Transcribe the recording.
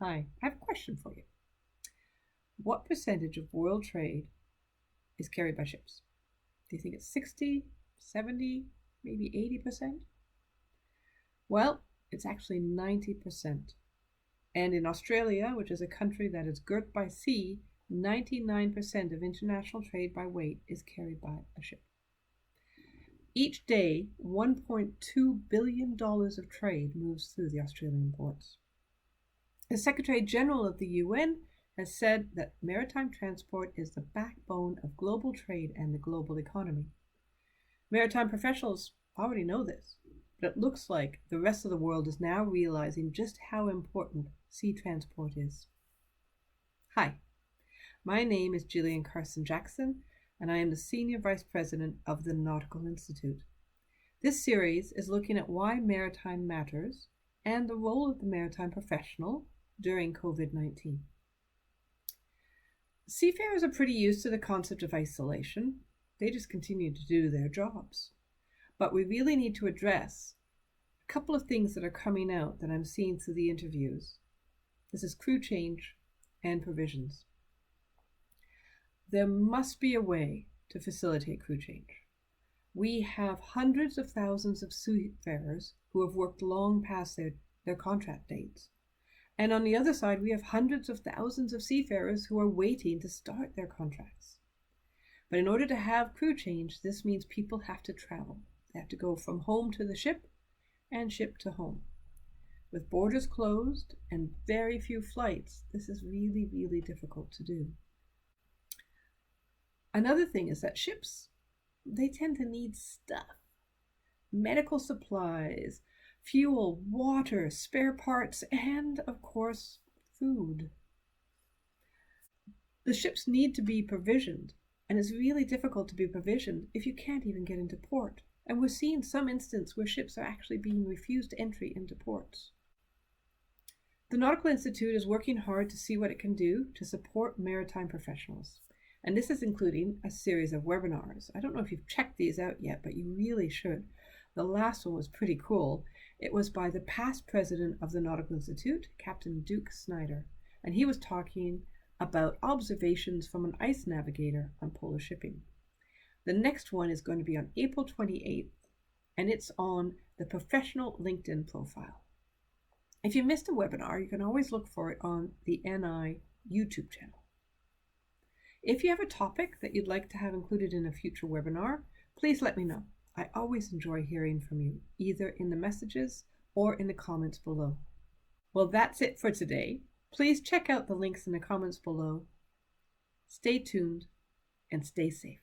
Hi, I have a question for you. What percentage of world trade is carried by ships? Do you think it's 60, 70, maybe 80%? Well, it's actually 90%. And in Australia, which is a country that is girt by sea, 99% of international trade by weight is carried by a ship. Each day, $1.2 billion of trade moves through the Australian ports. The Secretary General of the UN has said that maritime transport is the backbone of global trade and the global economy. Maritime professionals already know this, but it looks like the rest of the world is now realizing just how important sea transport is. Hi, my name is Jillian Carson-Jackson, and I am the Senior Vice President of the Nautical Institute. This series is looking at why maritime matters and the role of the maritime professional during COVID-19. Seafarers are pretty used to the concept of isolation. They just continue to do their jobs. But we really need to address a couple of things that are coming out that I'm seeing through the interviews. This is crew change and provisions. There must be a way to facilitate crew change. We have hundreds of thousands of seafarers who have worked long past their contract dates. And on the other side, we have hundreds of thousands of seafarers who are waiting to start their contracts. But in order to have crew change, this means people have to travel. They have to go from home to the ship and ship to home. With borders closed and very few flights, this is really, really difficult to do. Another thing is that ships, they tend to need stuff. Medical supplies, fuel, water, spare parts, and of course, food. The ships need to be provisioned, and it's really difficult to be provisioned if you can't even get into port. And we're seeing some instances where ships are actually being refused entry into ports. The Nautical Institute is working hard to see what it can do to support maritime professionals. And this is including a series of webinars. I don't know if you've checked these out yet, but you really should. The last one was pretty cool. It was by the past president of the Nautical Institute, Captain Duke Snyder, and he was talking about observations from an ice navigator on polar shipping. The next one is going to be on April 28th, and it's on the professional LinkedIn profile. If you missed a webinar, you can always look for it on the NI YouTube channel. If you have a topic that you'd like to have included in a future webinar, please let me know. I always enjoy hearing from you, either in the messages or in the comments below. Well, that's it for today. Please check out the links in the comments below. Stay tuned and stay safe.